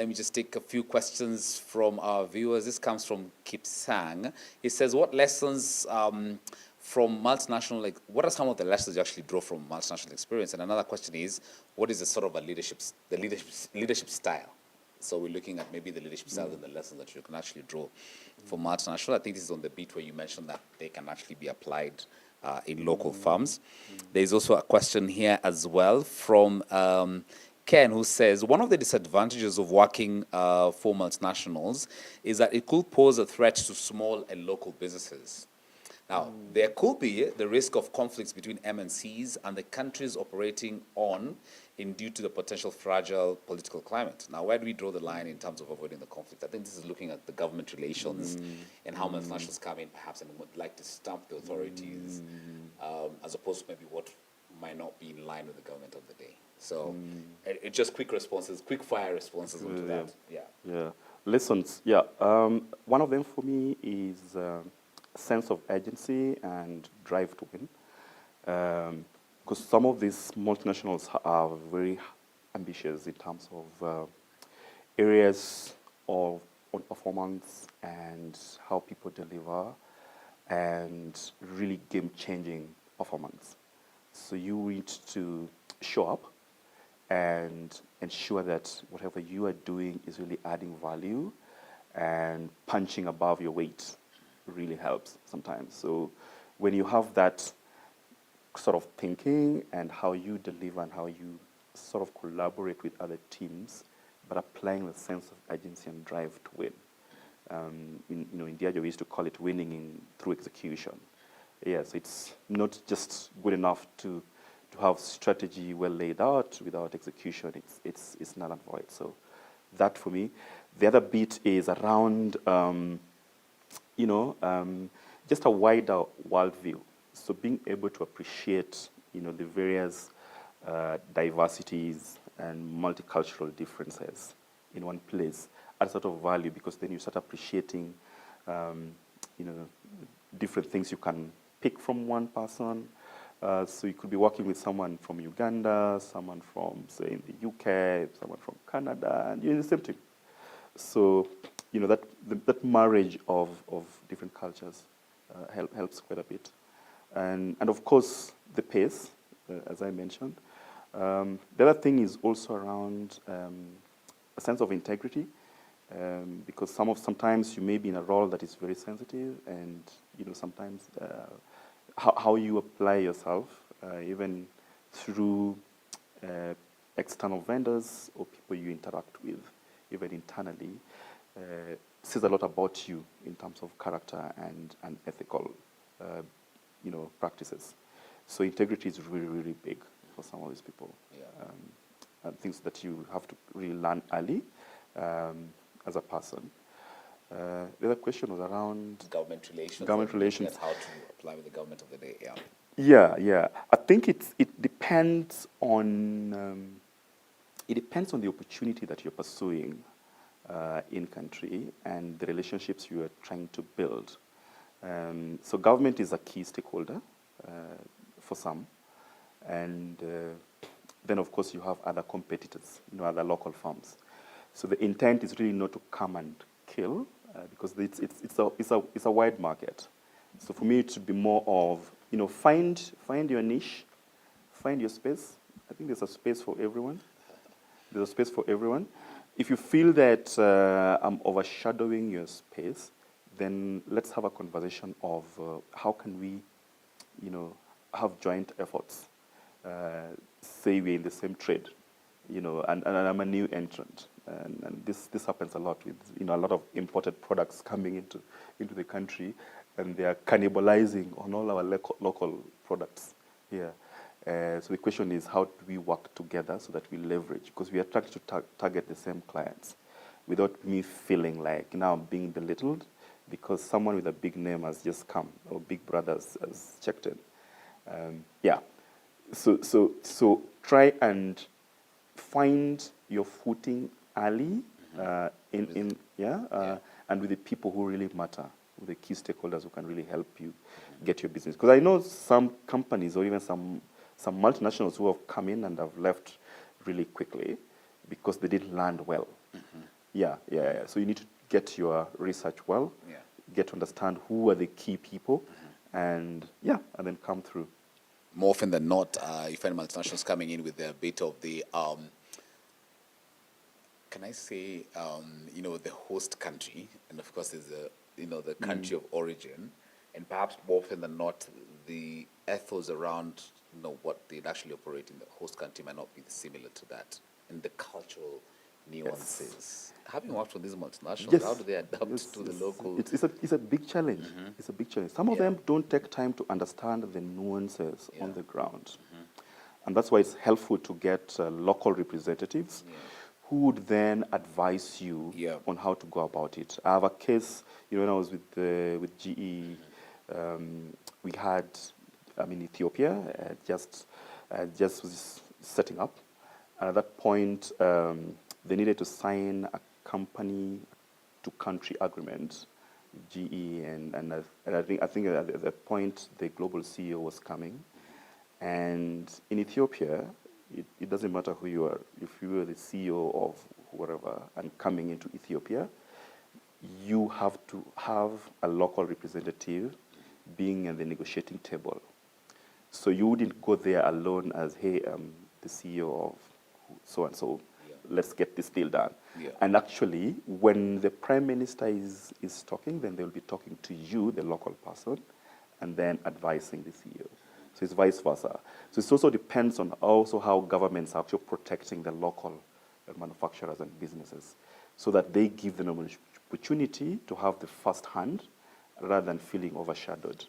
Let me just take a few questions from our viewers. This comes from Kip Sang. He says, what lessons from multinational, like, what are some of the lessons you actually draw from multinational experience? And another question is, what is the sort of leadership style? So we're looking at maybe the leadership style and the lessons that you can actually draw from multinational. I think this is on the beat where you mentioned that they can actually be applied in local firms. There's also a question here as well from Ken, who says, one of the disadvantages of working for multinationals is that it could pose a threat to small and local businesses. Now, there could be the risk of conflicts between MNCs and the countries operating on in due to the potential fragile political climate. Now, where do we draw the line in terms of avoiding the conflict? I think this is looking at the government relations and how multinationals come in perhaps and would like to stamp the authorities as opposed to maybe what might not be in line with the government of the day. So it's just quick responses, quick fire responses onto that. Yeah. Lessons. Yeah. One of them for me is sense of agency and drive to win. Because some of these multinationals are very ambitious in terms of areas of performance and how people deliver and really game-changing performance. So you need to show up and ensure that whatever you are doing is really adding value, and punching above your weight really helps sometimes. So when you have that sort of thinking and how you deliver and how you sort of collaborate with other teams, but applying the sense of agency and drive to win. In Diageo, we used to call it winning through execution. Yes, it's not just good enough to have strategy well laid out without execution. It's null and void. So that for me. The other bit is around just a wider worldview. So being able to appreciate the various diversities and multicultural differences in one place adds sort of value, because then you start appreciating different things you can pick from one person. So you could be working with someone from Uganda, someone from, say, in the UK, someone from Canada, and you're the same thing. So, that marriage of different cultures helps quite a bit. And of course, the pace, as I mentioned. The other thing is also around a sense of integrity, because sometimes you may be in a role that is very sensitive, and sometimes how you apply yourself, even through external vendors or people you interact with, even internally, says a lot about you in terms of character and ethical, practices. So integrity is really, really big for some of these people. And things that you have to really learn early as a person. The other question was around government relations. Government relations. How to apply with the government of the day. Yeah. I think it depends on the opportunity that you're pursuing in country and the relationships you are trying to build. So government is a key stakeholder for some, and then of course you have other competitors, other local firms. So the intent is really not to come and kill, because it's a wide market. So for me, it should be more of find your niche, find your space. I think there's a space for everyone. There's a space for everyone. If you feel that I'm overshadowing your space, then let's have a conversation of how can we, have joint efforts. Say we're in the same trade, and I'm a new entrant, and this happens a lot with a lot of imported products coming into the country, and they are cannibalizing on all our local products here. So the question is, how do we work together so that we leverage? Because we are trying to target the same clients without me feeling like now I'm being belittled because someone with a big name has just come, or Big Brother has checked in. So try and find your footing early and with the people who really matter, with the key stakeholders who can really help you get your business. Because I know some companies or even some multinationals who have come in and have left really quickly because they didn't land well. Yeah. So you need to get your research well, Yeah. get to understand who are the key people, and then come through. More often than not, you find multinationals coming in with a bit of the, can I say, the host country, and of course there's the country of origin, and perhaps more often than not, the ethos around, what they actually operate in the host country might not be similar to that, and the cultural nuances. Having worked with these multinationals, Yes. how do they adapt Yes, to the yes. local? It's a big challenge. It's a big challenge. Some of Yeah. them don't take time to understand the nuances Yeah. on the ground. And that's why it's helpful to get local representatives Yeah. who would then advise you Yeah. on how to go about it. I have a case, when I was with GE, we had, Ethiopia, just was setting up. And at that point, they needed to sign a company to country agreement, GE, and I think at that point the global CEO was coming. And in Ethiopia, it doesn't matter who you are. If you are the CEO of whatever and coming into Ethiopia, you have to have a local representative being at the negotiating table. So you wouldn't go there alone as, hey, I'm the CEO of so and so. Yeah. Let's get this deal done. Yeah. And actually, when the prime minister is talking, then they'll be talking to you, the local person, and then advising the CEO. So it's vice versa. So it also depends on also how governments are actually protecting the local manufacturers and businesses, so that they give them an opportunity to have the first hand rather than feeling overshadowed.